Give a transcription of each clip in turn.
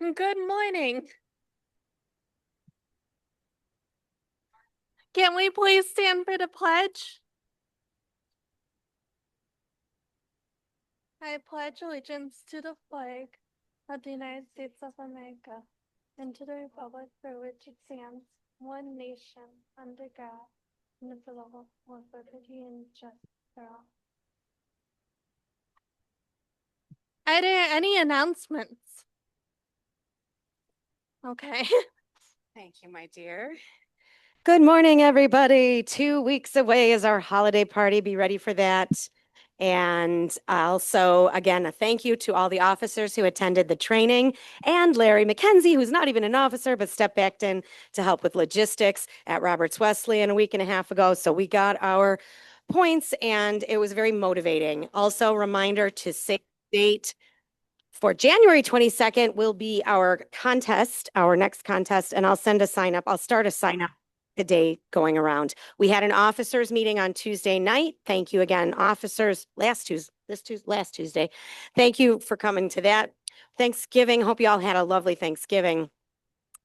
Good morning. Can we please stand for the pledge? I pledge allegiance to the flag of the United States of America and to the republic for which it stands, one nation, under God, indivisible, with liberty and justice for all. Are there any announcements? Okay. Thank you, my dear. Good morning, everybody. 2 weeks away is our holiday party. Be ready for that. And also, again, a thank you to all the officers who attended the training and Larry McKenzie, who's not even an officer, but stepped back in to help with logistics at Roberts Wesleyan a week and a half ago. So we got our points and it was very motivating. Also, reminder to save the date for January 22nd will be our contest, our next contest, and I'll send a sign up. I'll start a sign up the day going around. We had an officers meeting on Tuesday night. Thank you again, officers. Last Tuesday. Thank you for coming to that. Thanksgiving. Hope you all had a lovely Thanksgiving.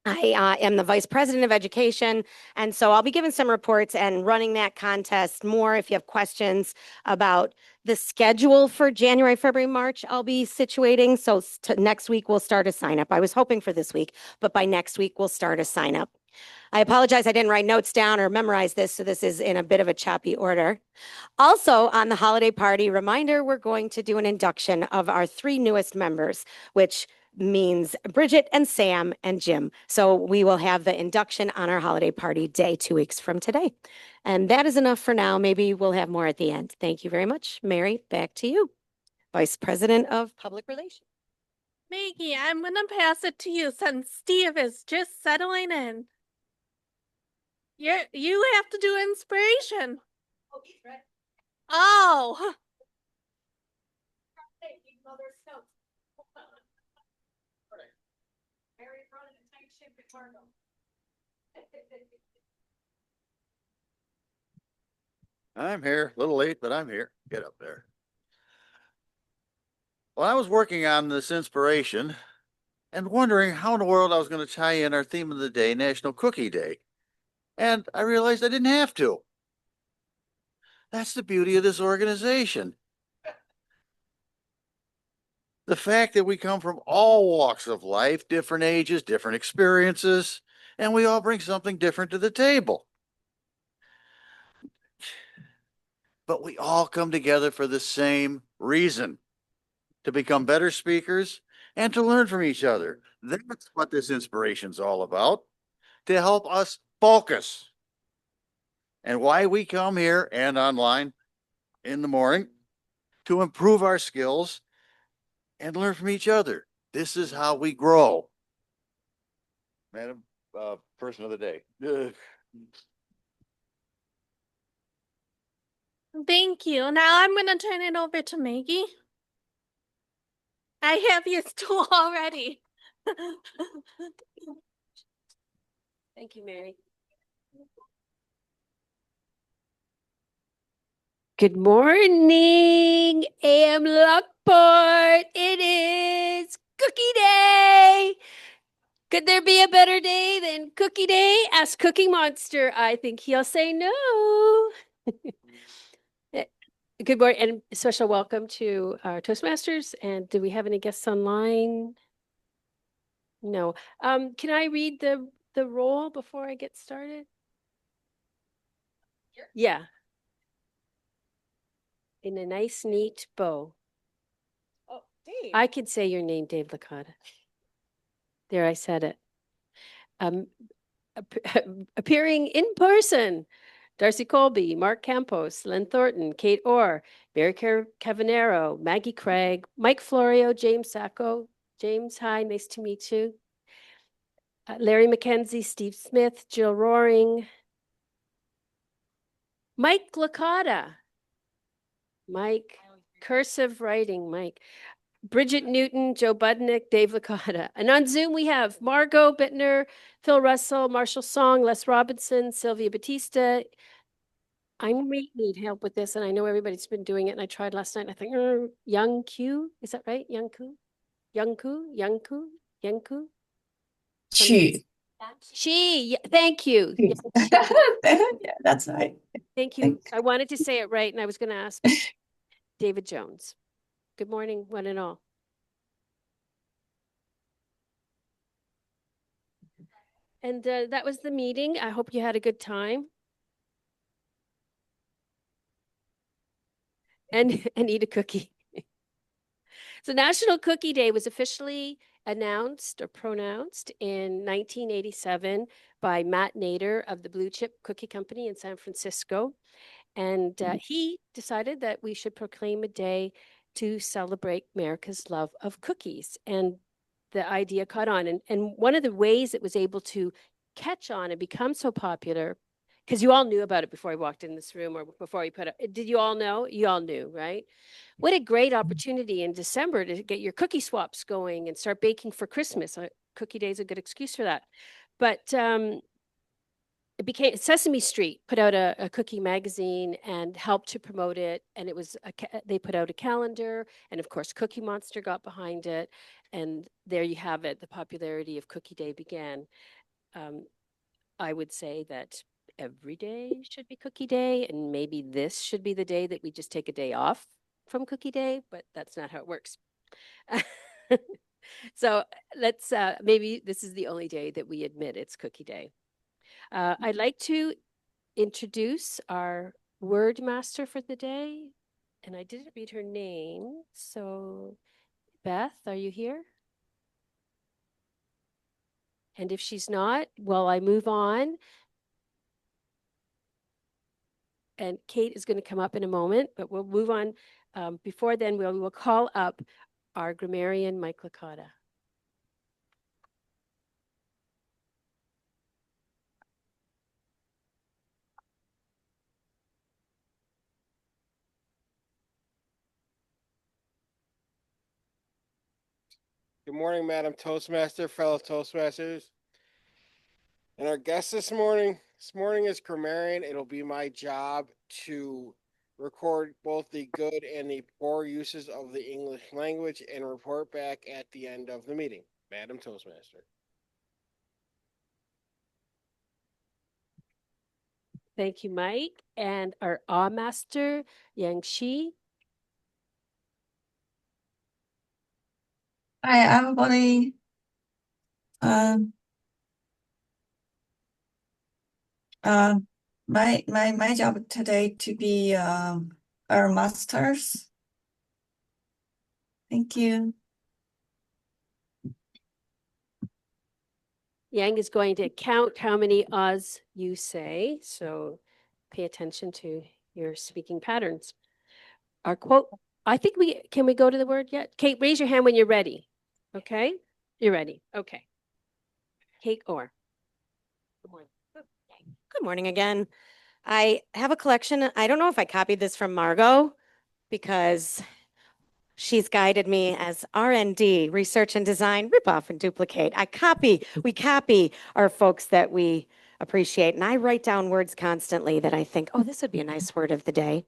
I am the vice president of education, and so I'll be giving some reports and running that contest more. If you have questions about the schedule for January, February, March, I'll be situating. So next week we'll start a sign up. I was hoping for this week, but by next week we'll start a sign up. I apologize, I didn't write notes down or memorize this, so this is in a bit of a choppy order. Also, on the holiday party, reminder, we're going to do an induction of our 3 newest members, which means Bridget and Sam and Jim. So we will have the induction on our holiday party day 2 weeks from today. And that is enough for now. Maybe we'll have more at the end. Thank you very much. Mary, back to you, Vice President of Public Relations. Maggie, I'm gonna pass it to you since Steve is just settling in. You have to do inspiration. Oh, he's right. Oh. I'm here, a little late, but I'm here. Get up there. Well, I was working on this inspiration and wondering how in the world I was going to tie in our theme of the day, National Cookie Day. And I realized I didn't have to. That's the beauty of this organization. The fact that we come from all walks of life, different ages, different experiences, and we all bring something different to the table. But we all come together for the same reason, to become better speakers and to learn from each other. That's what this inspiration is all about, to help us focus. And why we come here and online in the morning to improve our skills and learn from each other. This is how we grow. Madam, person of the day. Thank you. Now I'm gonna turn it over to Maggie. I have your stool already. Thank you, Mary. Good morning, AM Lockport. It is Cookie Day. Could there be a better day than Cookie Day? Ask Cookie Monster. I think he'll say no. Good morning and special welcome to our Toastmasters. And do we have any guests online? No. Can I read the roll before I get started? Sure. Yeah. In a nice, neat bow. Oh, Dave. I could say your name, Dave Licata. There, I said it. Appearing in person, Darcy Colby, Mark Campos, Len Thornton, Kate Orr, Barry Cavanero, Maggie Craig, Mike Florio, James Sacco. James, hi, nice to meet you. Larry McKenzie, Steve Smith, Jill Roaring, Mike Licata. Mike, cursive writing, Mike. Bridget Newton, Joe Budnick, Dave Licata. And on Zoom, we have Margot Bittner, Phil Russell, Marshall Song, Les Robinson, Sylvia Batista. I might need help with this, and I know everybody's been doing it, and I tried last night. I think Young Q, is that right? Young Ku? Yanku? She. Thank you. Yeah, Yeah, that's right. thank you. I wanted to say it right, and I was going to ask David Jones. Good morning, one and all. And that was the meeting. I hope you had a good time. And eat a cookie. So National Cookie Day was officially announced or pronounced in 1987 by Matt Nader of the Blue Chip Cookie Company in San Francisco. And he decided that we should proclaim a day to celebrate America's love of cookies. And the idea caught on. And one of the ways it was able to catch on and become so popular, because you all knew about it before I walked in this room or before we put it, did you all know? You all knew, right? What a great opportunity in December to get your cookie swaps going and start baking for Christmas. Cookie Day is a good excuse for that. But it became Sesame Street put out a cookie magazine and helped to promote it. And it was they put out a calendar, and of course, Cookie Monster got behind it. And there you have it. The popularity of Cookie Day began. I would say that every day should be Cookie Day, and maybe this should be the day that we just take a day off from Cookie Day, but that's not how it works. So let's maybe this is the only day that we admit it's Cookie Day. I'd like to introduce our word master for the day, and I didn't read her name. So Beth, are you here? And if she's not, well, I move on. And Kate is going to come up in a moment, but we'll move on. Before then, we will call up our grammarian, Mike Licata. Good morning, Madam Toastmaster, fellow Toastmasters. And our guest this morning is grammarian. It'll be my job to record both the good and the poor uses of the English language and report back at the end of the meeting. Madam Toastmaster. Thank you, Mike. And our awe master, Yang Shi. Hi, everybody. My job today to be our masters. Thank you. Yang is going to count how many ahs you say, so pay attention to your speaking patterns. Our quote, I think can we go to the word yet? Kate, raise your hand when you're ready. Okay? You're ready. Okay. Kate Orr. Good morning. Good morning again. I have a collection. I don't know if I copied this from Margot because she's guided me as R&D, research and design, rip off and duplicate. We copy our folks that we appreciate. And I write down words constantly that I think, oh, this would be a nice word of the day.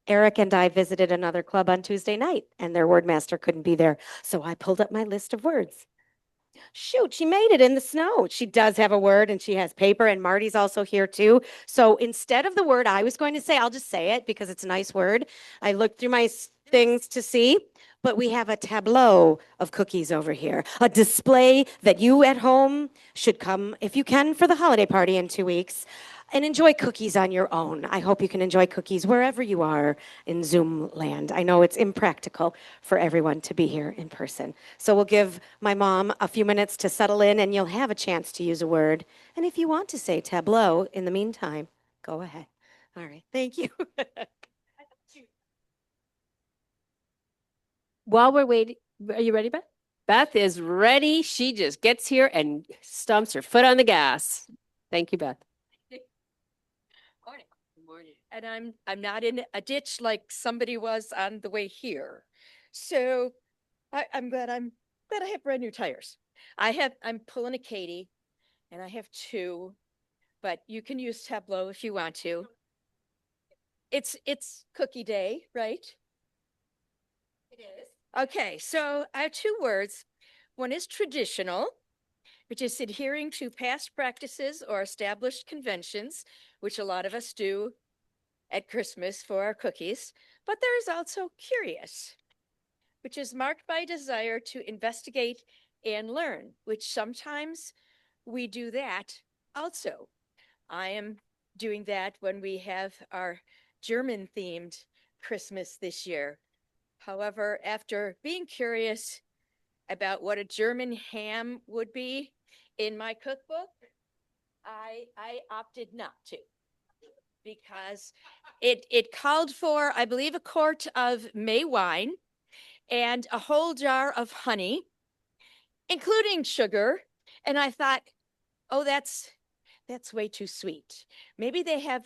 Eric and I visited another club on Tuesday night and their word master couldn't be there. So I pulled up my list of words. Shoot, she made it in the snow. She does have a word and she has paper, and Marty's also here too. So instead of the word I was going to say, I'll just say it because it's a nice word. I looked through my things to see, but we have a tableau of cookies over here, a display that you at home should come, if you can, for the holiday party in 2 weeks. And enjoy cookies on your own. I hope you can enjoy cookies wherever you are in Zoom land. I know it's impractical for everyone to be here in person. So we'll give my mom a few minutes to settle in and you'll have a chance to use a word. And if you want to say tableau in the meantime, go ahead. All right, thank you. While we're waiting, are you ready, Beth? Beth is ready. She just gets here and stomps her foot on the gas. Thank you, Beth. Morning. Good morning. And I'm not in a ditch like somebody was on the way here. So I'm glad I have brand new tires. I'm pulling a Katie and I have two, but you can use Tableau if you want to. It's cookie day, right? It is. Okay, so I have two words. One is traditional, which is adhering to past practices or established conventions, which a lot of us do at Christmas for our cookies. But there is also curious, which is marked by a desire to investigate and learn, which sometimes we do that also. I am doing that when we have our German themed Christmas this year. However, after being curious about what a German ham would be in my cookbook, I opted not to because it called for, I believe, a quart of May wine and a whole jar of honey, including sugar. And I thought, oh, that's way too sweet. Maybe they have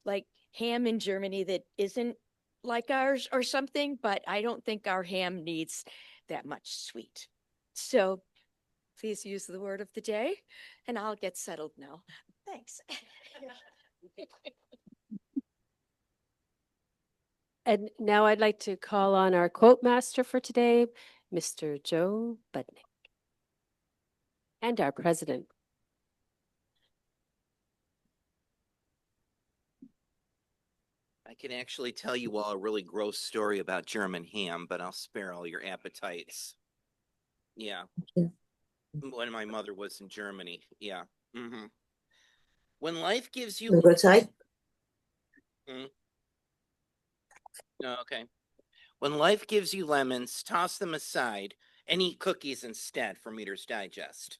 like ham in Germany that isn't like ours or something, but I don't think our ham needs that much sweet. So please use the word of the day and I'll get settled now. Thanks. And now I'd like to call on our quote master for today, Mr. Joe Budnick, and our president. I can actually tell you all a really gross story about German ham, but I'll spare all your appetites. Yeah. When my mother was in Germany. Yeah. Mm-hmm. When life gives you... No, okay. When life gives you lemons, toss them aside and eat cookies instead from Reader's Digest.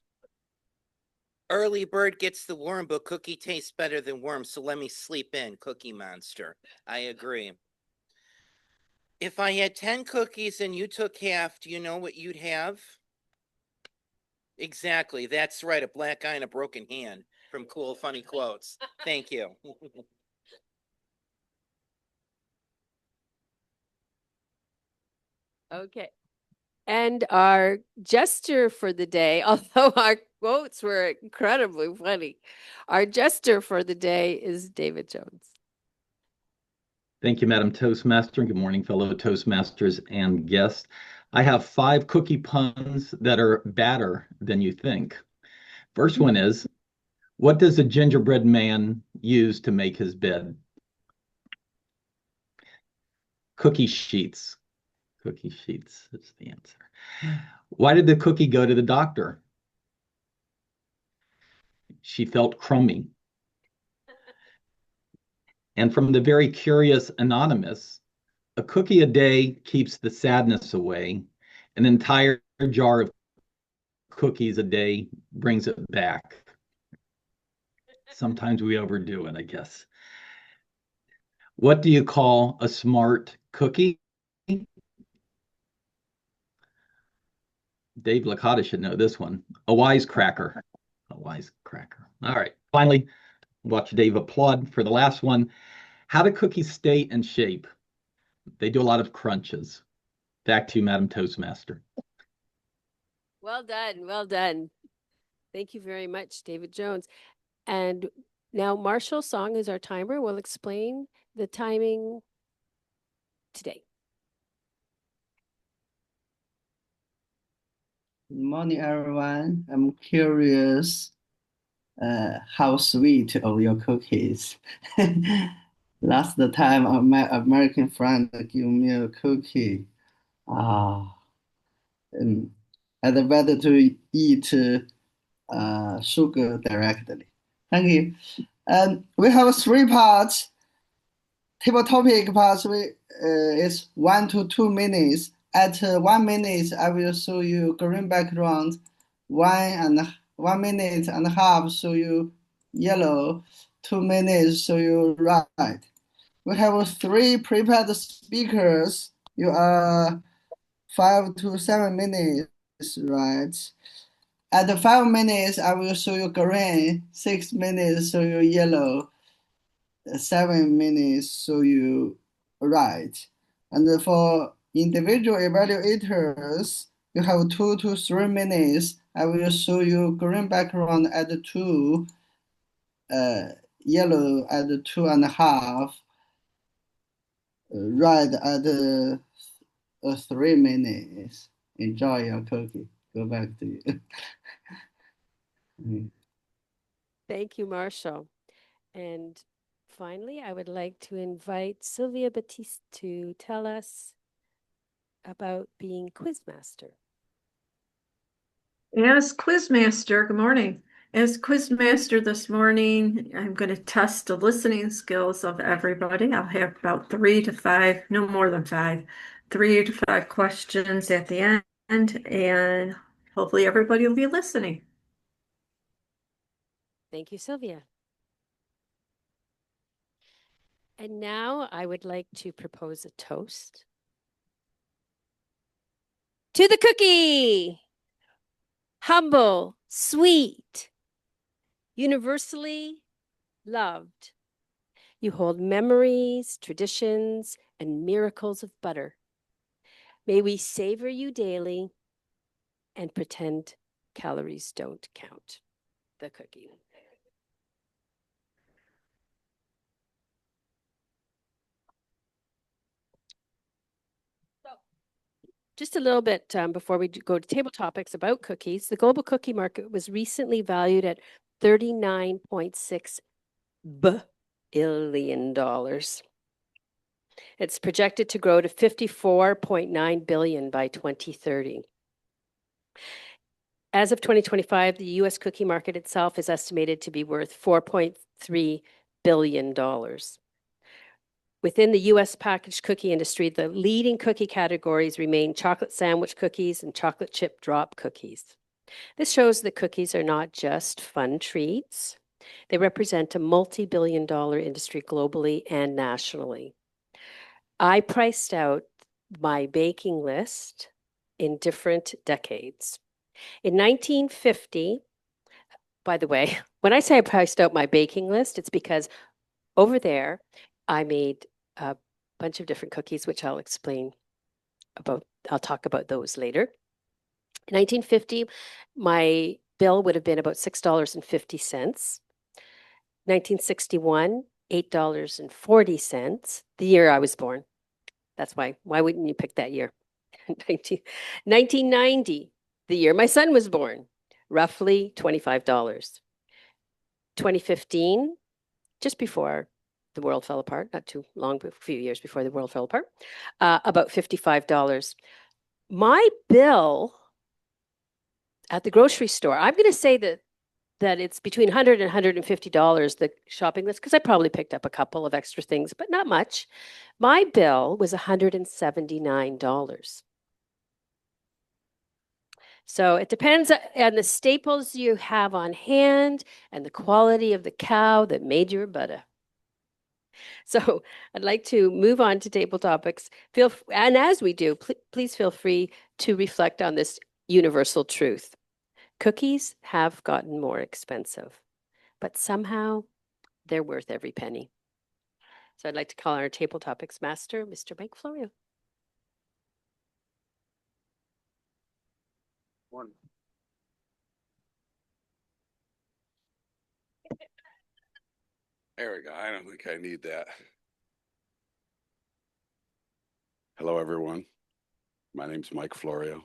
Early bird gets the worm, but cookie tastes better than worm, so let me sleep in, Cookie Monster. I agree. If I had 10 cookies and you took half, do you know what you'd have? Exactly. That's right. A black eye and a broken hand from Cool Funny Quotes. Thank you. Okay. And our jester for the day, although our quotes were incredibly funny, our jester for the day is David Jones. Thank you, Madam Toastmaster. Good morning, fellow Toastmasters and guests. I have 5 cookie puns that are badder than you think. First one is, what does a gingerbread man use to make his bed? Cookie sheets. Cookie sheets is the answer. Why did the cookie go to the doctor? She felt crummy. And from the very curious anonymous, a cookie a day keeps the sadness away. An entire jar of cookies a day brings it back. Sometimes we overdo it, I guess. What do you call a smart cookie? Dave Licata should know this one. A wisecracker. A wisecracker. All right. Finally, watch Dave applaud for the last one. How do cookies stay in shape? They do a lot of crunches. Back to you, Madam Toastmaster. Well done. Well done. Thank you very much, David Jones. And now Marshall Song is our timer. We'll explain the timing today. Good morning, everyone. I'm curious how sweet of your cookies. Last time my American friend gave me a cookie. I'd better to eat sugar directly. Thank you. We have 3 parts. Table topic parts is 1 to 2 minutes. At 1 minute, I will show you green background. 1 minute and a half show you yellow. 2 minutes show you red. We have 3 prepared speakers. You are 5 to 7 minutes, right? At 5 minutes, I will show you green. 6 minutes show you yellow. 7 minutes show you right. And for individual evaluators, you have 2 to 3 minutes. I will show you green background at 2, yellow at 2.5, red at 3 minutes. Enjoy your cookie. go back to you. Thank you, Marshall. And finally, I would like to invite Sylvia Batiste to tell us about being Quizmaster. As Quizmaster, good morning. As Quizmaster this morning, I'm going to test the listening skills of everybody. I'll have about 3 to 5, no more than 5, 3 to 5 questions at the end, and hopefully everybody will be listening. Thank you, Sylvia. And now I would like to propose a toast to the cookie. Humble, sweet, universally loved. You hold memories, traditions, and miracles of butter. May we savor you daily and pretend calories don't count. The cookie. Just a little bit before we go to table topics about cookies, the global cookie market was recently valued at $39.6 billion. It's projected to grow to $54.9 billion by 2030. As of 2025, the US cookie market itself is estimated to be worth $4.3 billion. Within the US packaged cookie industry, the leading cookie categories remain chocolate sandwich cookies and chocolate chip drop cookies. This shows that cookies are not just fun treats. They represent a multi-billion-dollar industry globally and nationally. I priced out my baking list in different decades. In 1950, by the way, when I say I priced out my baking list, it's because over there, I made a bunch of different cookies, which I'll explain about. I'll talk about those later. In 1950, my bill would have been about $6.50. 1961, $8.40, the year I was born. That's why wouldn't you pick that year? 1990, the year my son was born, roughly $25. 2015, just before the world fell apart, not too long, but a few years before the world fell apart, about $55. My bill at the grocery store, I'm going to say that it's between $100 and $150, the shopping list, because I probably picked up a couple of extra things, but not much. My bill was $179. So it depends on the staples you have on hand and the quality of the cow that made your butter. So I'd like to move on to table topics. And as we do, please feel free to reflect on this universal truth. Cookies have gotten more expensive, but somehow they're worth every penny. So I'd like to call on our table topics master, Mr. Mike Florio. There we go. I don't think I need that. Hello, everyone. My name's Mike Florio,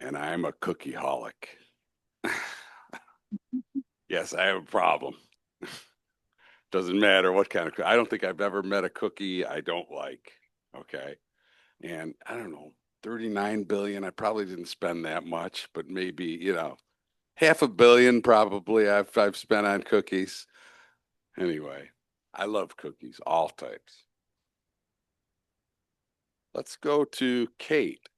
and I'm a cookie-holic. Yes, I have a problem. Doesn't matter what kind of I don't think I've ever met a cookie I don't like. Okay. And I don't know, 39 billion. I probably didn't spend that much, but maybe, $500 million probably I've spent on cookies. Anyway, I love cookies, all types. Let's go to Kate.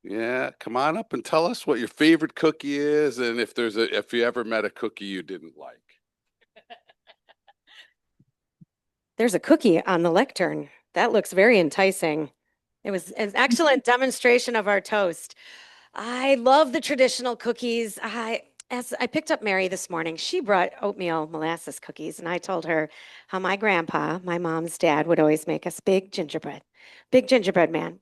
Yeah, come on up and tell us what your favorite cookie is and if you ever met a cookie you didn't like. There's a cookie on the lectern. That looks very enticing. It was an excellent demonstration of our toast. I love the traditional cookies. As I picked up Mary this morning, she brought oatmeal molasses cookies, and I told her how my grandpa, my mom's dad, would always make us big gingerbread man,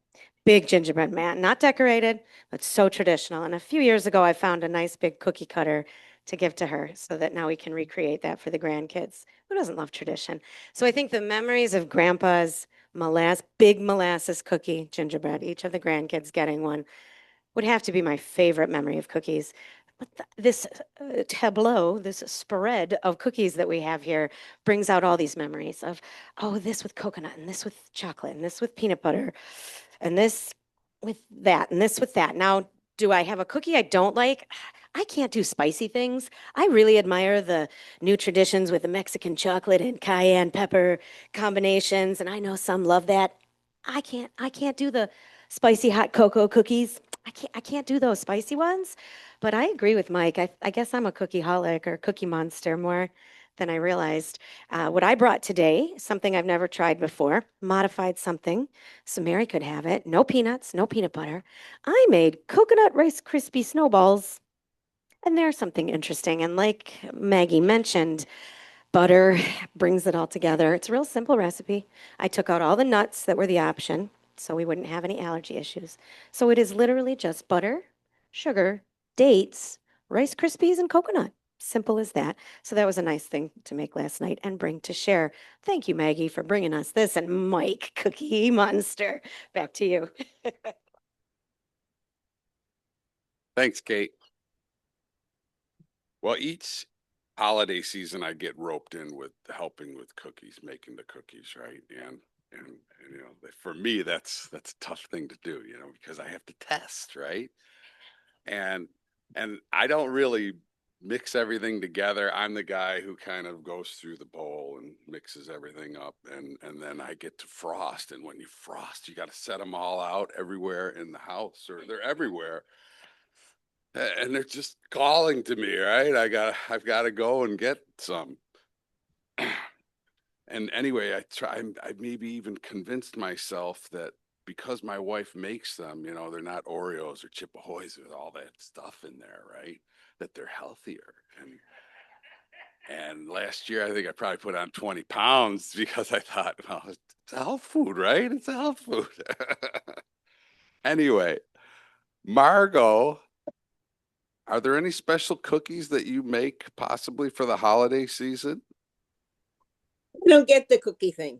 not decorated, but so traditional. And a few years ago, I found a nice big cookie cutter to give to her so that now we can recreate that for the grandkids. Who doesn't love tradition? So I think the memories of grandpa's big molasses cookie gingerbread, each of the grandkids getting one, would have to be my favorite memory of cookies. But this tableau, this spread of cookies that we have here brings out all these memories of, oh, this with coconut and this with chocolate and this with peanut butter and this with that and this with that. Now, do I have a cookie I don't like? I can't do spicy things. I really admire the new traditions with the Mexican chocolate and cayenne pepper combinations, and I know some love that. I can't do the spicy hot cocoa cookies. I can't do those spicy ones. But I agree with Mike. I guess I'm a cookie holic or cookie monster more than I realized. What I brought today, something I've never tried before, modified something so Mary could have it. No peanuts, no peanut butter. I made coconut Rice Krispie snowballs. And there's something interesting. And like Maggie mentioned, butter brings it all together. It's a real simple recipe. I took out all the nuts that were the option so we wouldn't have any allergy issues. So it is literally just butter, sugar, dates, Rice Krispies, and coconut. Simple as that. So that was a nice thing to make last night and bring to share. Thank you, Maggie, for bringing us this. And Mike, Cookie Monster, back to you. Thanks, Kate. Well, each holiday season I get roped in with helping with cookies, making the cookies, right? And you know, for me that's a tough thing to do, you know, because I have to test, right? And I don't really mix everything together. I'm the guy who kind of goes through the bowl and mixes everything up, and then I get to frost. And when you frost, you got to set them all out everywhere in the house, or they're everywhere. And they're just calling to me, right? I've got to go and get some. And anyway, I maybe even convinced myself that because my wife makes them, you know, they're not Oreos or Chip Ahoys with all that stuff in there, right? That they're healthier. And last year, I think I probably put on 20 pounds because I thought, well, it's a health food, right? It's a health food. Anyway, Margot, are there any special cookies that you make possibly for the holiday season? I don't get the cookie thing.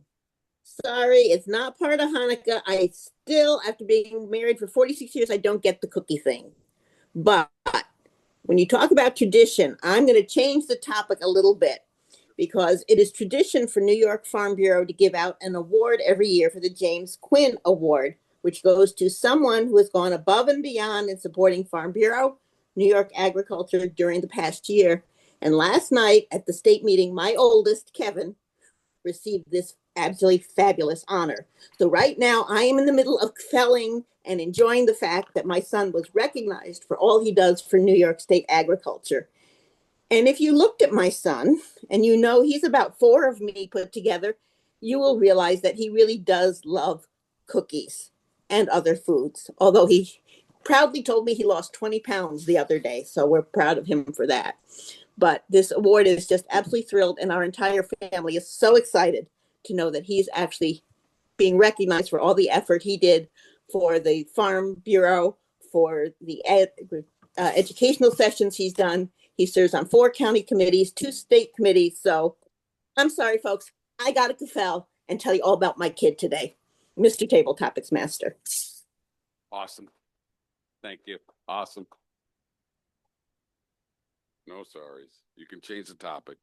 Sorry, it's not part of Hanukkah. I still, after being married for 46 years, I don't get the cookie thing. But when you talk about tradition, I'm going to change the topic a little bit because it is tradition for New York Farm Bureau to give out an award every year for the James Quinn Award, which goes to someone who has gone above and beyond in supporting Farm Bureau, New York agriculture during the past year. And last night at the state meeting, my oldest, Kevin, received this absolutely fabulous honor. So right now I am in the middle of felling and enjoying the fact that my son was recognized for all he does for New York State agriculture. And if you looked at my son and you know he's about 4 of me put together, you will realize that he really does love cookies and other foods. Although he proudly told me he lost 20 pounds the other day. So we're proud of him for that. But this award is just absolutely thrilled, and our entire family is so excited to know that he's actually being recognized for all the effort he did for the Farm Bureau, for the educational sessions he's done. He serves on 4 county committees, 2 state committees. So I'm sorry, folks. I got to Cafel and tell you all about my kid today, Mr. Table Topics Master. Awesome. Thank you. Awesome. No sorries. You can change the topic.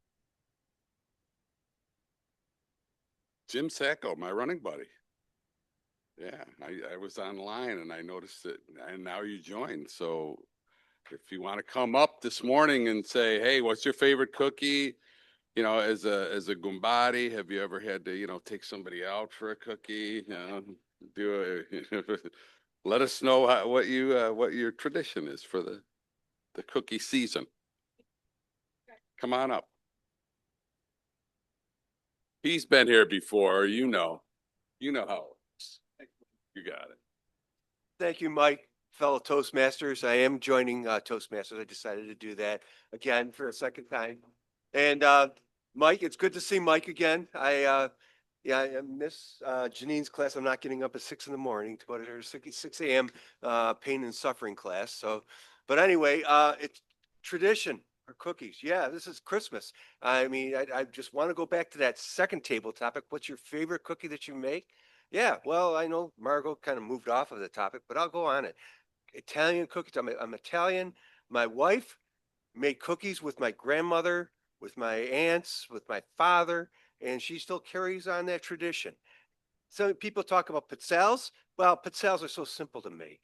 Jim Sacco, my running buddy. Yeah, I was online and I noticed it, and now you joined. So if you want to come up this morning and say, hey, what's your favorite cookie? You know, as a Gumbadi, have you ever had to, you know, take somebody out for a cookie? You know, let us know what your tradition is for the cookie season. Come on up. He's been here before, you know how it works. You got it. Thank you, Mike. Fellow Toastmasters, I am joining Toastmasters. I decided to do that again for a second time. And Mike, it's good to see Mike again. I miss Janine's class. I'm not getting up at 6 a.m. to go to her 6 a.m. Pain and suffering class. So, but anyway, it's tradition. Or cookies. Yeah, this is Christmas. I mean, I just want to go back to that second table topic. What's your favorite cookie that you make? Yeah, well, I know Margot kind of moved off of the topic, but I'll go on it. Italian cookies. I'm Italian. My wife made cookies with my grandmother, with my aunts, with my father, and she still carries on that tradition. Some people talk about pizzelles. Well, pizzelles are so simple to make.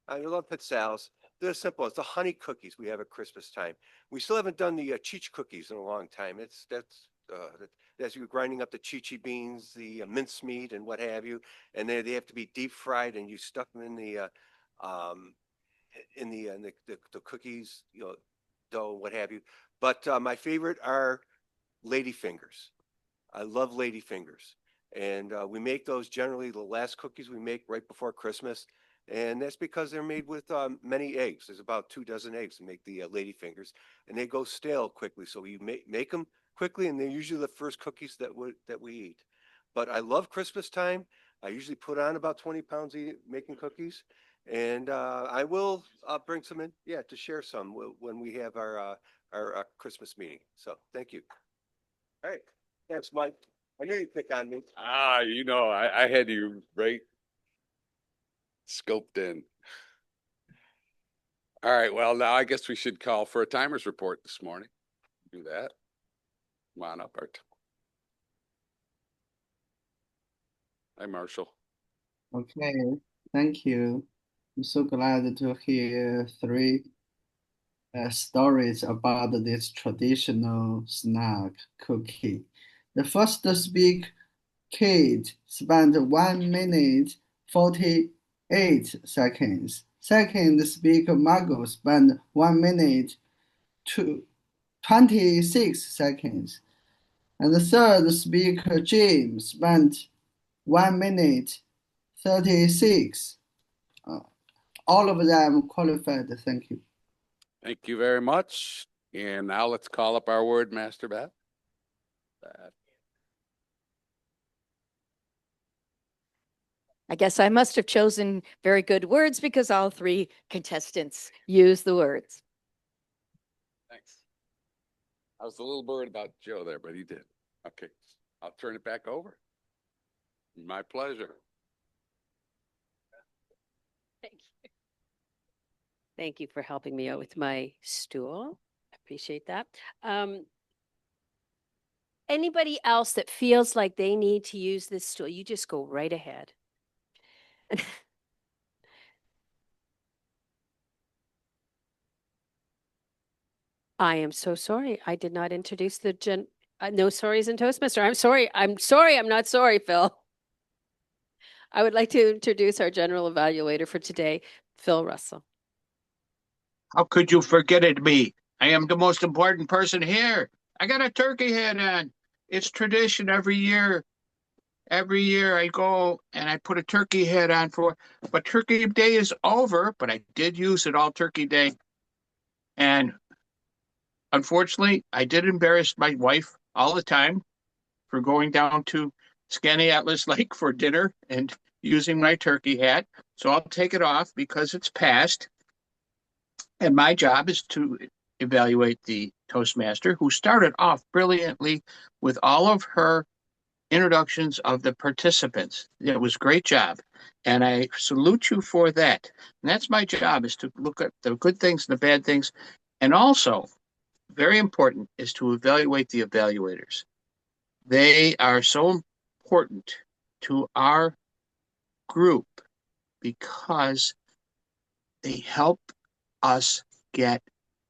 I love pizzelles. They're simple. It's the honey cookies we have at Christmas time. We still haven't done the cheech cookies in a long time. That's you're grinding up the chichi beans, the mincemeat, and what have you, and they have to be deep fried, and you stuff them um, in the cookies, dough, what have you. But my favorite are lady fingers. I love lady fingers. And we make those generally the last cookies we make right before Christmas. And that's because they're made with many eggs. There's about 2 dozen eggs to make the lady fingers, and they go stale quickly. So you make them quickly, and they're usually the first cookies that we eat. But I love Christmas time. I usually put on about 20 pounds making cookies, and I will bring some in, yeah, to share some when we have our Christmas meeting. So thank you. All right, thanks, Mike. I knew you'd pick on me. I had you right scoped in. All right, well, now I guess we should call for a timers report this morning. Do that. Come on up, Art. Hi, Marshall. Okay, thank you. I'm so glad to hear three stories about this traditional snack cookie. The first speak kid spent 1 minute 48 seconds. Second speaker Margot spent 1 minute 26 seconds. And the third speaker Jim spent 1 minute 36. All of them qualified. Thank you. Thank you very much. And now let's call up our word master, Beth. I guess I must have chosen very good words because all three contestants use the words. Thanks. I was a little worried about Joe there, but he did. Okay, I'll turn it back over. My pleasure. Thank you. Thank you for helping me out with my stool. I appreciate that. Anybody else that feels like they need to use this stool, you just go right ahead. I am so sorry. I did not introduce the no sorries in Toastmaster. I'm sorry. I'm sorry. I'm not sorry, Phil. I would like to introduce our general evaluator for today, Phil Russell. How could you forget it, me? I am the most important person here. I got a turkey hat on. It's tradition every year. Every year I go and I put a turkey hat on but Turkey Day is over, but I did use it all Turkey Day. And unfortunately, I did embarrass my wife all the time for going down to Skaneatlas Lake for dinner and using my turkey hat. So I'll take it off because it's past. And my job is to evaluate the Toastmaster, who started off brilliantly with all of her introductions of the participants. It was a great job. And I salute you for that. And that's my job, is to look at the good things and the bad things. And also, very important, is to evaluate the evaluators. They are so important to our group because they help us get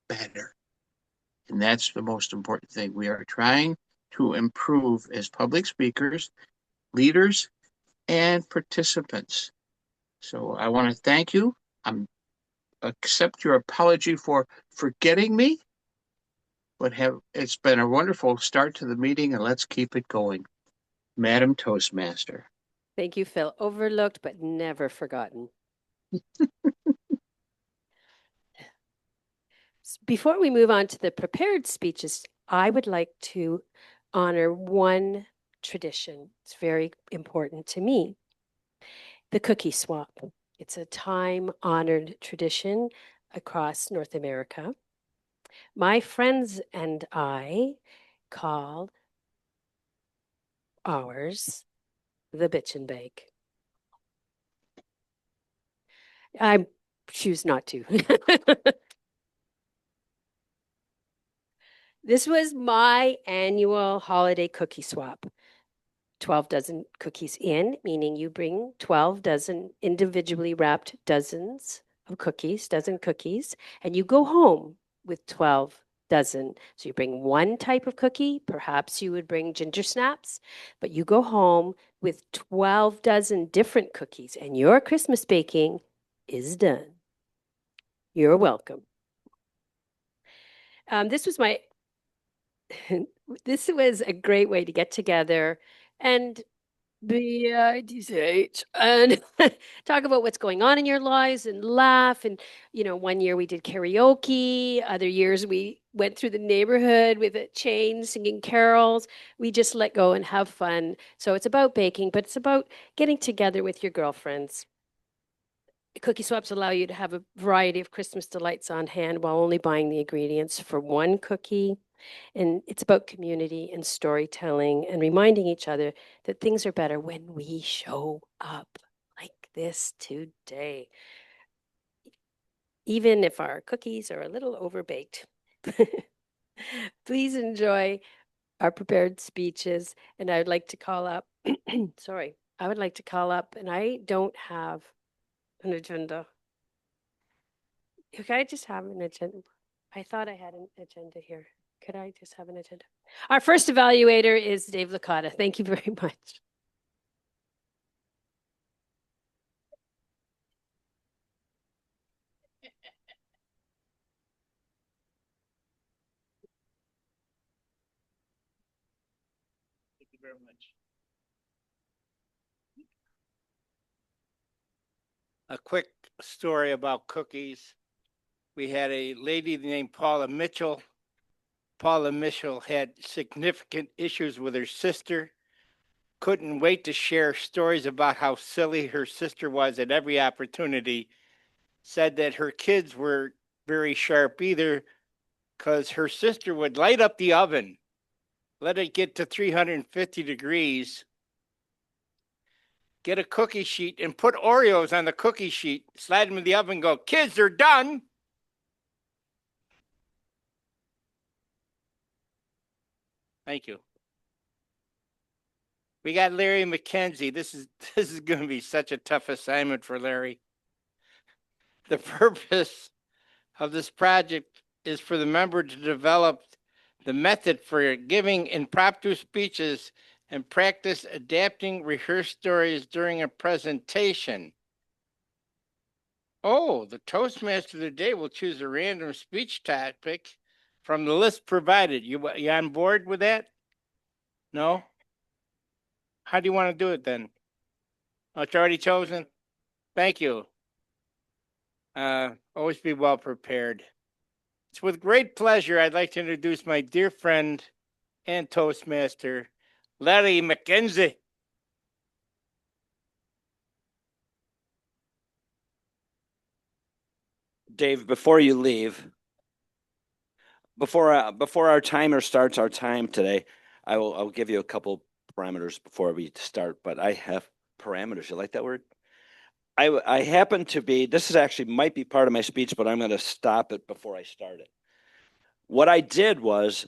better. And that's the most important thing. We are trying to improve as public speakers, leaders, and participants. So I want to thank you. Accept your apology for forgetting me, but it's been a wonderful start to the meeting, and let's keep it going. Madam Toastmaster. Thank you, Phil. Overlooked, but never forgotten. Before we move on to the prepared speeches, I would like to honor one tradition. It's very important to me. The cookie swap. It's a time-honored tradition across North America. My friends and I call ours the bitch and bake. I'm choose not to. This was my annual holiday cookie swap. 12 dozen cookies in, meaning you bring 12 dozen individually wrapped dozens of cookies, and you go home with 12 dozen. So you bring one type of cookie, perhaps you would bring ginger snaps, but you go home with 12 dozen different cookies, and your Christmas baking is done. You're welcome. This was my this was a great way to get together and BITCH and talk about what's going on in your lives and laugh. And, you know, one year we did karaoke, other years we went through the neighborhood with a chain singing carols. We just let go and have fun. So it's about baking, but it's about getting together with your girlfriends. Cookie swaps allow you to have a variety of Christmas delights on hand while only buying the ingredients for one cookie. And it's about community and storytelling and reminding each other that things are better when we show up like this today, even if our cookies are a little overbaked. Please enjoy our prepared speeches. And I would like to call up, sorry, I would like to call up, and I don't have an agenda. Could I just have an agenda? I thought I had an agenda here. Could I just have an agenda? Our first evaluator is Dave Licata. Thank you very much. Thank you very much. A quick story about cookies. We had a lady named Paula Mitchell. Paula Mitchell had significant issues with her sister, couldn't wait to share stories about how silly her sister was at every opportunity, said that her kids were very sharp either because her sister would light up the oven, let it get to 350 degrees, get a cookie sheet and put Oreos on the cookie sheet, slide them in the oven and go, "Kids, they're done." Thank you. We got Larry McKenzie. This is going to be such a tough assignment for Larry. The purpose of this project is for the member to develop the method for giving impromptu speeches and practice adapting rehearsed stories during a presentation. Oh, the Toastmaster of the day will choose a random speech topic from the list provided. You on board with that? No? How do you want to do it then? Oh, it's already chosen? Thank you. Always be well prepared. It's with great pleasure I'd like to introduce my dear friend and Toastmaster, Larry McKenzie. Dave, before you leave, before our timer starts our time today, I'll give you a couple parameters before we start. But I have parameters. You like that word? I happen to be. This is actually might be part of my speech, but I'm going to stop it before I start it. What I did was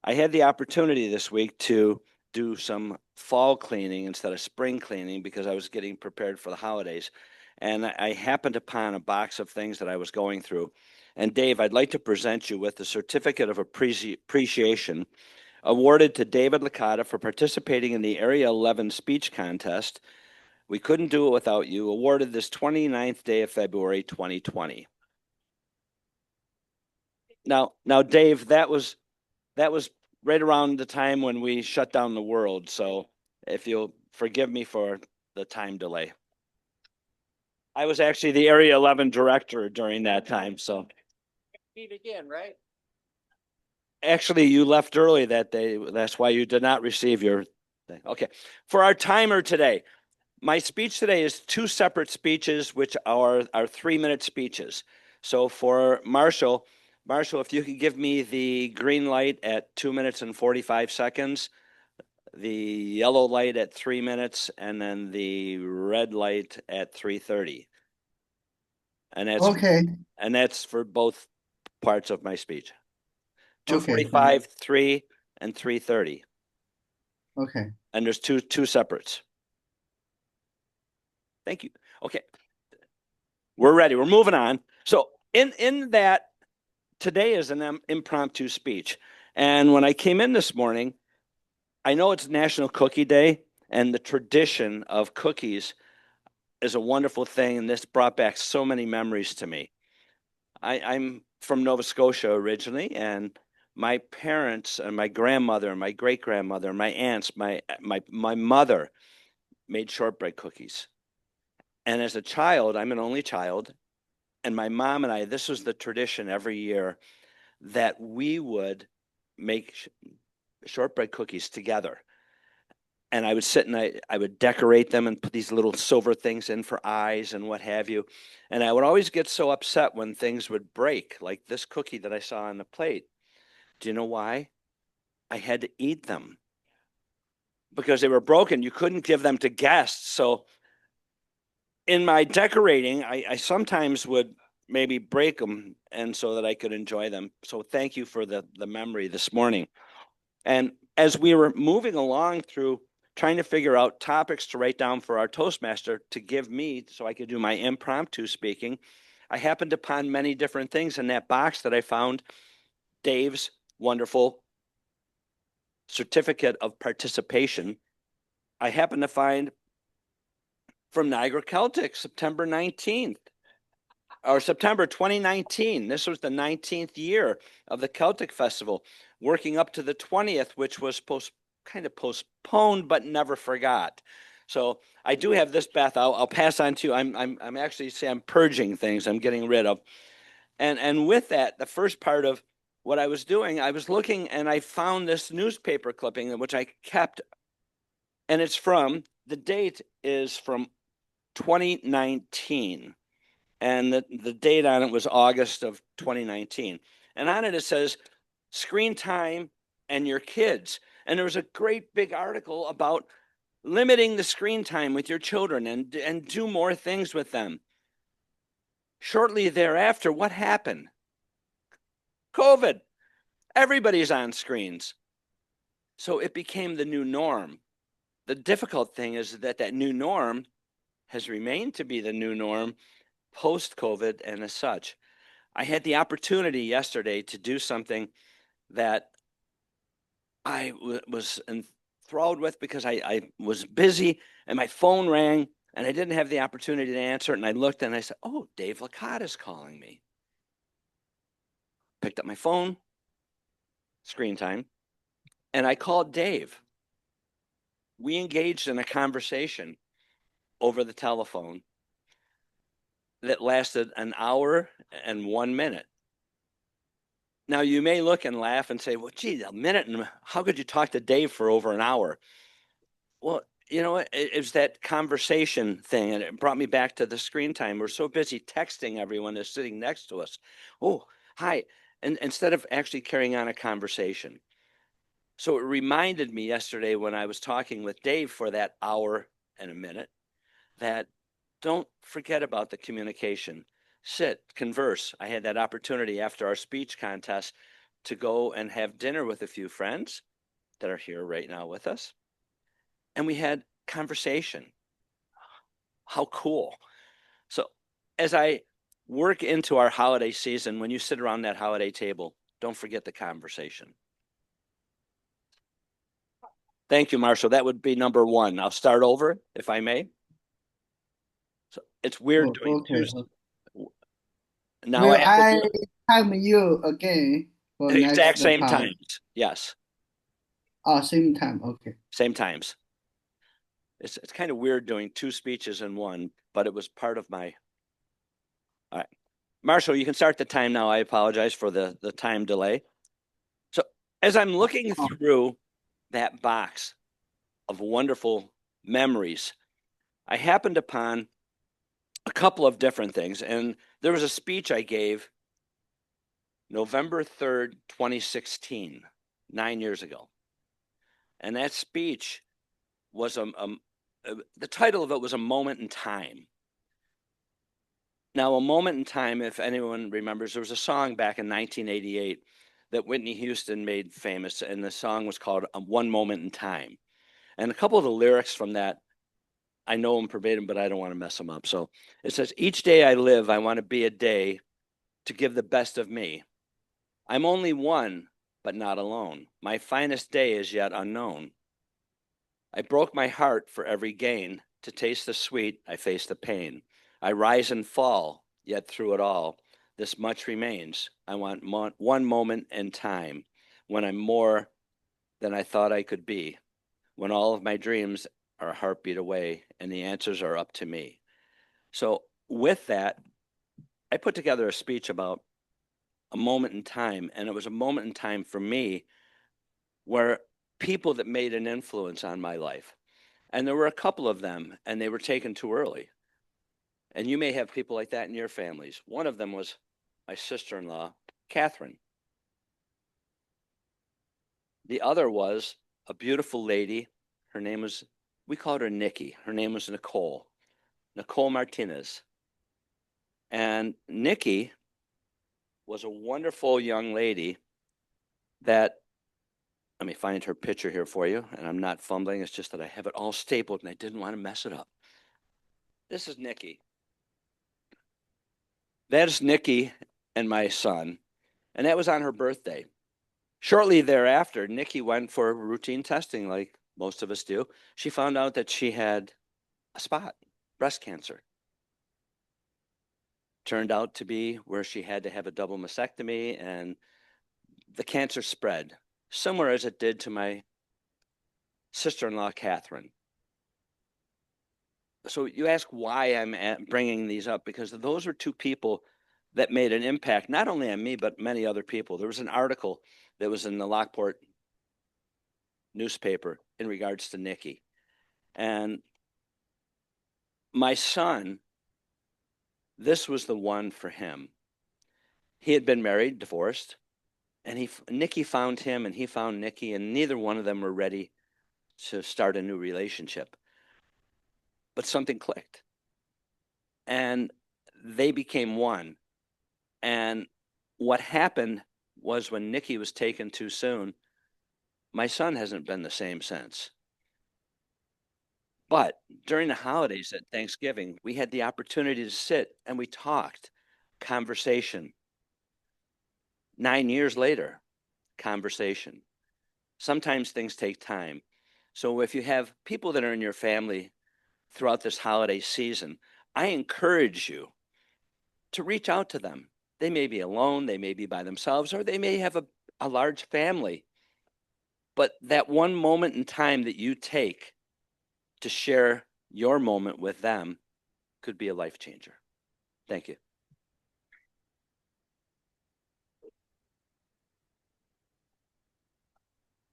I had the opportunity this week to do some fall cleaning instead of spring cleaning because I was getting prepared for the holidays. And I happened upon a box of things that I was going through. And Dave, I'd like to present you with the certificate of appreciation awarded to David Licata for participating in the Area 11 speech contest. We couldn't do it without you. Awarded this 29th day of February, 2020. Now, Dave, that was right around the time when we shut down the world. So if you'll forgive me for the time delay. I was actually the Area 11 director during that time. So Meet again, right? actually, you left early that day. That's why you did not receive your thing. Okay. For our timer today, my speech today is two separate speeches, which are 3-minute speeches. So for Marshall, if you could give me the green light at 2 minutes and 45 seconds, the yellow light at 3 minutes, and then the red light at 3:30. And Okay. that's for both parts of my speech. Okay. 2:45, 3, and 3:30. Okay. And there's two separates. Thank you. Okay. We're ready. We're moving on. So in that, today is an impromptu speech. And when I came in this morning, I know it's National Cookie Day, and the tradition of cookies is a wonderful thing. And this brought back so many memories to me. I'm from Nova Scotia originally, and my parents and my grandmother and my great grandmother, my aunts, my mother made shortbread cookies. And as a child, I'm an only child, and my mom and I, this was the tradition every year that we would make shortbread cookies together. And I would sit and I would decorate them and put these little silver things in for eyes and what have you. And I would always get so upset when things would break, like this cookie that I saw on the plate. Do you know why? I had to eat them because they were broken. You couldn't give them to guests. So in my decorating, I sometimes would maybe break them and so that I could enjoy them. So thank you for the memory this morning. And as we were moving along through trying to figure out topics to write down for our Toastmaster to give me so I could do my impromptu speaking, I happened upon many different things in that box that I found Dave's wonderful certificate of participation. I happened to find from Niagara Celtic, September 19th. Or September 2019. This was the 19th year of the Celtic Festival, working up to the 20th, which was kind of postponed but never forgot. So I do have this, Beth. I'll pass on to you. I'm actually I'm purging things. I'm getting rid of, and with that, the first part of what I was doing, I was looking and I found this newspaper clipping which I kept, and the date is from 2019. And the date on it was August of 2019. And on it says, screen time and your kids. And there was a great big article about limiting the screen time with your children and do more things with them. Shortly thereafter, what happened? COVID. Everybody's on screens. So it became the new norm. The difficult thing is that new norm has remained to be the new norm post-COVID and as such. I had the opportunity yesterday to do something that I was enthralled with because I was busy and my phone rang and I didn't have the opportunity to answer it. And I looked and I said, oh, Dave Licata's calling me. Picked up my phone, screen time, and I called Dave. We engaged in a conversation over the telephone that lasted an hour and 1 minute. Now, you may look and laugh and say, well, gee, a minute, and how could you talk to Dave for over an hour? Well, you know, it was that conversation thing, and it brought me back to the screen time. We're so busy texting everyone that's sitting next to us. Oh, hi. And instead of actually carrying on a conversation. So it reminded me yesterday when I was talking with Dave for that hour and a minute that don't forget about the communication. Sit, converse. I had that opportunity after our speech contest to go and have dinner with a few friends that are here right now with us. And we had conversation. How cool. So as I work into our holiday season, when you sit around that holiday table, don't forget the conversation. Thank you, Marshall. That would be number one. I'll start over if I may. So it's weird doing Okay. Now Will I have I to do time you again for the exact next same part? times. Yes. Oh, same time. Okay. Same times. It's kind of weird doing two speeches in one, but it was part of my. All right. Marshall, you can start the time now. I apologize for the time delay. So as I'm looking through that box of wonderful memories, I happened upon a couple of different things. And there was a speech I gave November 3rd, 2016, 9 years ago. And that speech was the title of it was A Moment in Time. Now, a moment in time, if anyone remembers, there was a song back in 1988 that Whitney Houston made famous, and the song was called One Moment in Time. And a couple of the lyrics from that, I know them verbatim, but I don't want to mess them up. So it says, each day I live, I want to be a day to give the best of me. I'm only one, but not alone. My finest day is yet unknown. I broke my heart for every gain. To taste the sweet, I face the pain. I rise and fall, yet through it all, this much remains. I want one moment in time when I'm more than I thought I could be, when all of my dreams are a heartbeat away and the answers are up to me. So, with that, I put together a speech about a moment in time, and it was a moment in time for me where people that made an influence on my life. And there were a couple of them, and they were taken too early. And you may have people like that in your families. One of them was my sister-in-law, Catherine. The other was a beautiful lady. Her name was, we called her Nikki. Her name was Nicole Martinez. And Nikki was a wonderful young lady that, let me find her picture here for you. And I'm not fumbling. It's just that I have it all stapled and I didn't want to mess it up. This is Nikki. That is Nikki and my son. And that was on her birthday. Shortly thereafter, Nikki went for routine testing like most of us do. She found out that she had a spot, breast cancer. Turned out to be where she had to have a double mastectomy, and the cancer spread, similar as it did to my sister-in-law, Catherine. So you ask why I'm bringing these up, because those are two people that made an impact, not only on me, but many other people. There was an article that was in the Lockport newspaper in regards to Nikki. And my son, this was the one for him. He had been married, divorced, and Nikki found him and he found Nikki, and neither one of them were ready to start a new relationship. But something clicked. And they became one. And what happened was when Nikki was taken too soon, my son hasn't been the same since. But during the holidays at Thanksgiving, we had the opportunity to sit and we talked, conversation. 9 years later, conversation. Sometimes things take time. So if you have people that are in your family throughout this holiday season, I encourage you to reach out to them. They may be alone, they may be by themselves, or they may have a large family. But that one moment in time that you take to share your moment with them could be a life changer. Thank you.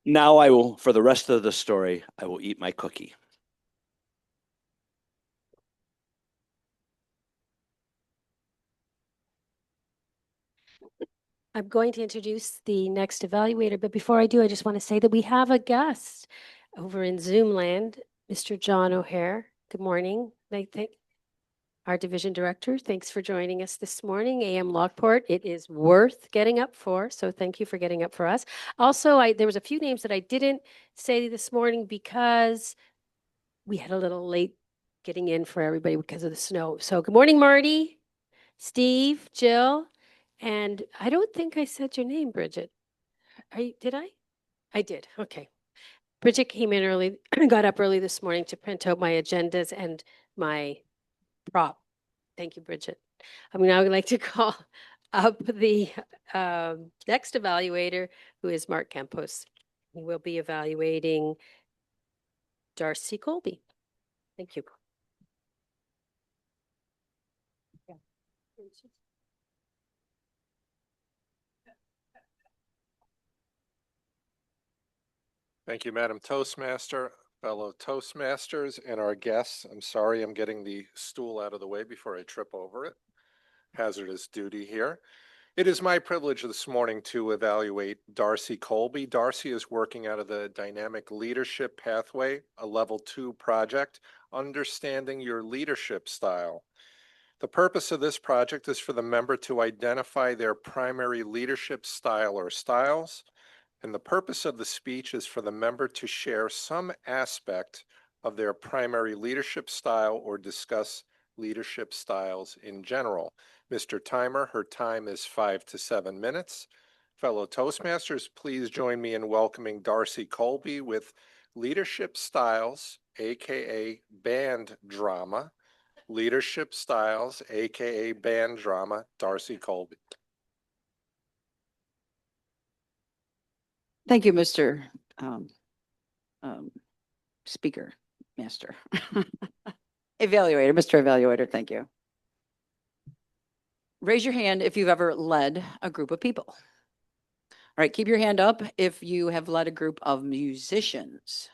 Now I will, for the rest of the story, I will eat my cookie. I'm going to introduce the next evaluator, but before I do, I just want to say that we have a guest over in Zoom land, Mr. John O'Hare. Good morning. I think our division director, thanks for joining us this morning. AM Lockport, it is worth getting up for, so thank you for getting up for us. Also, there was a few names that I didn't say this morning because we had a little late getting in for everybody because of the snow. So good morning, Marty, Steve, Jill, and I don't think I said your name, Bridget. Did I? I did. Okay. Bridget came in early, got up early this morning to print out my agendas and my prop. Thank you, Bridget. I mean, I would like to call up the next evaluator, who is Mark Campos. He will be evaluating Darcy Colby. Thank you. Thank you, Madam Toastmaster, fellow Toastmasters, and our guests. I'm sorry I'm getting the stool out of the way before I trip over it. Hazardous duty here. It is my privilege this morning to evaluate Darcy Colby. Darcy is working out of the Dynamic Leadership Pathway, a Level 2 project, Understanding Your Leadership Style. The purpose of this project is for the member to identify their primary leadership style or styles, and the purpose of the speech is for the member to share some aspect of their primary leadership style or discuss leadership styles in general. Mr. Timer, her time is 5 to 7 minutes. Fellow Toastmasters, please join me in welcoming Darcy Colby with Leadership Styles, aka Band Drama. Leadership Styles, aka Band Drama, Darcy Colby. Thank you, Mr. Speaker, Master. Evaluator, Mr. Evaluator, thank you. Raise your hand if you've ever led a group of people. All right, keep your hand up if you have led a group of musicians.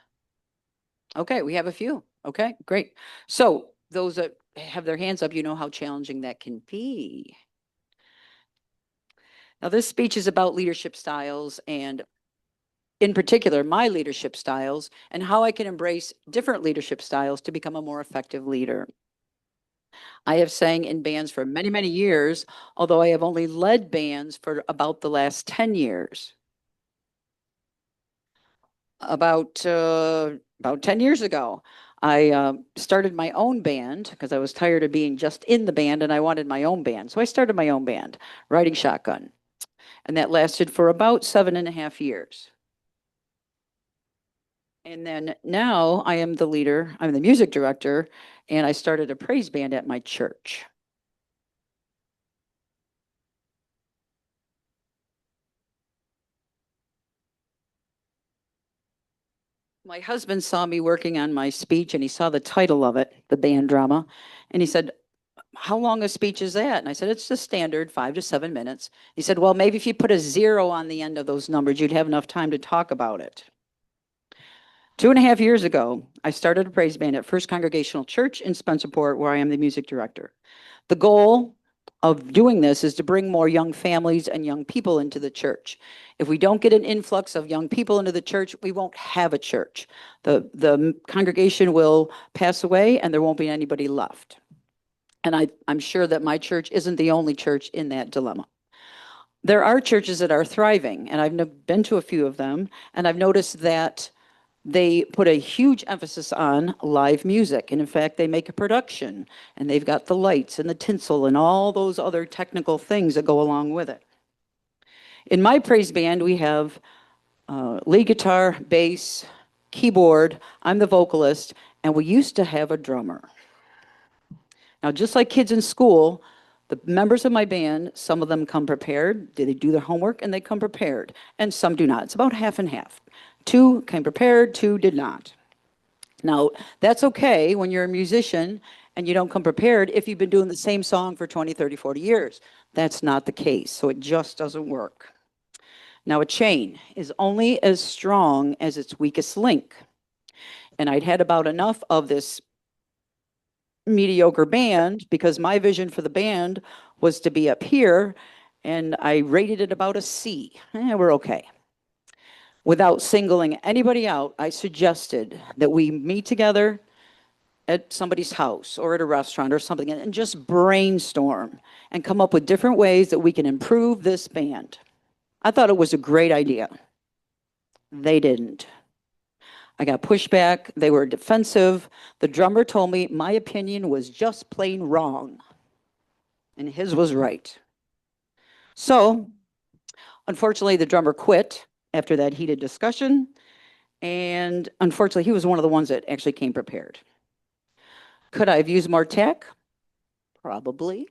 Okay, we have a few. Okay, great. So those that have their hands up, you know how challenging that can be. Now, this speech is about leadership styles and in particular, my leadership styles and how I can embrace different leadership styles to become a more effective leader. I have sang in bands for many, many years, although I have only led bands for about the last 10 years. About 10 years ago, I started my own band because I was tired of being just in the band and I wanted my own band. So I started my own band, Riding Shotgun. And that lasted for about 7.5 years. And then now I am the leader, I'm the music director, and I started a praise band at my church. My husband saw me working on my speech and he saw the title of it, the band drama, and he said, "How long a speech is that?" And I said, "It's the standard 5 to 7 minutes." He said, "Well, maybe if you put a 0 on the end of those numbers, you'd have enough time to talk about it." 2.5 years ago, I started a praise band at First Congregational Church in Spencerport, where I am the music director. The goal of doing this is to bring more young families and young people into the church. If we don't get an influx of young people into the church, we won't have a church. The congregation will pass away and there won't be anybody left. And I'm sure that my church isn't the only church in that dilemma. There are churches that are thriving, and I've been to a few of them, and I've noticed that they put a huge emphasis on live music. And in fact, they make a production and they've got the lights and the tinsel and all those other technical things that go along with it. In my praise band, we have lead guitar, bass, keyboard. I'm the vocalist, and we used to have a drummer. Now, just like kids in school, the members of my band, some of them come prepared. They do their homework and they come prepared, and some do not. It's about half and half. 2 came prepared, 2 did not. Now, that's okay when you're a musician and you don't come prepared if you've been doing the same song for 20, 30, 40 years. That's not the case, so it just doesn't work. Now, a chain is only as strong as its weakest link. And I'd had about enough of this mediocre band because my vision for the band was to be up here, and I rated it about a C. We're okay. Without singling anybody out, I suggested that we meet together at somebody's house or at a restaurant or something and just brainstorm and come up with different ways that we can improve this band. I thought it was a great idea. They didn't. I got pushback. They were defensive. The drummer told me my opinion was just plain wrong, and his was right. So, unfortunately, the drummer quit after that heated discussion, and unfortunately, he was one of the ones that actually came prepared. Could I have used more tech? Probably.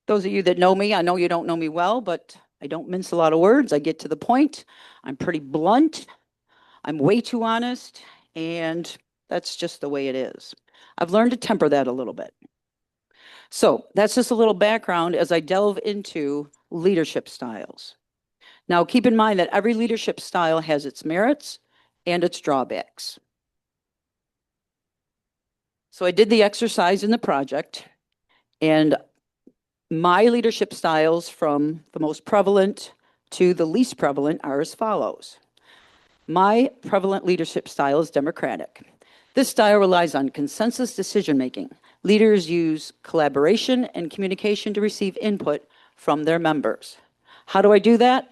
Those of you that know me, I know you don't know me well, but I don't mince a lot of words. I get to the point. I'm pretty blunt. I'm way too honest, and that's just the way it is. I've learned to temper that a little bit. So that's just a little background as I delve into leadership styles. Now, keep in mind that every leadership style has its merits and its drawbacks. So I did the exercise in the project, and my leadership styles from the most prevalent to the least prevalent are as follows. My prevalent leadership style is democratic. This style relies on consensus decision-making. Leaders use collaboration and communication to receive input from their members. How do I do that?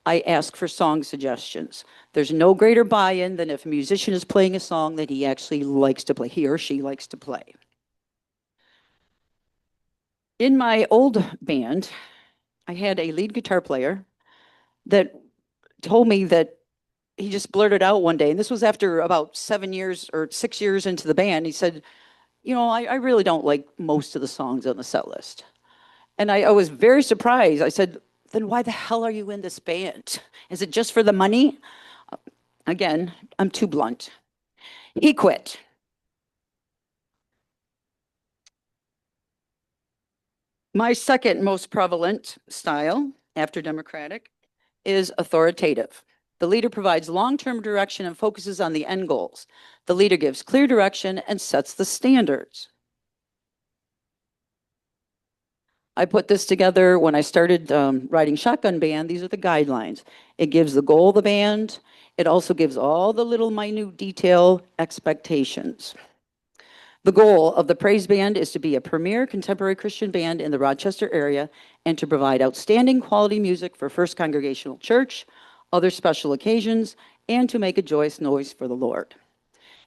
I ask for song suggestions. There's no greater buy-in than if a musician is playing a song that he actually likes to play, he or she likes to play. In my old band, I had a lead guitar player that told me that he just blurted out one day, and this was after about 7 years or 6 years into the band. He said, you know, I really don't like most of the songs on the set list. And I was very surprised. I said, then why the hell are you in this band? Is it just for the money? Again, I'm too blunt. He quit. My second most prevalent style after democratic is authoritative. The leader provides long-term direction and focuses on the end goals. The leader gives clear direction and sets the standards. I put this together when I started writing Shotgun Band. These are the guidelines. It gives the goal of the band. It also gives all the little minute detail expectations. The goal of the Praise Band is to be a premier contemporary Christian band in the Rochester area and to provide outstanding quality music for First Congregational Church, other special occasions, and to make a joyous noise for the Lord.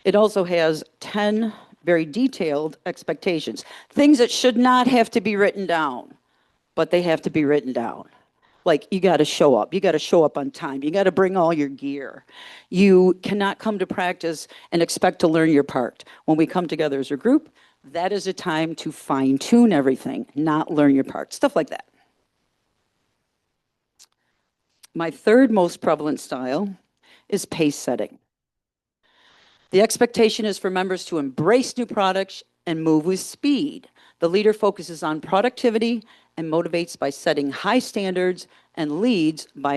It also has 10 very detailed expectations, things that should not have to be written down, but they have to be written down. Like, you got to show up. You got to show up on time. You got to bring all your gear. You cannot come to practice and expect to learn your part. When we come together as a group, that is a time to fine tune everything, not learn your part, stuff like that. My third most prevalent style is pace setting. The expectation is for members to embrace new products and move with speed. The leader focuses on productivity and motivates by setting high standards and leads by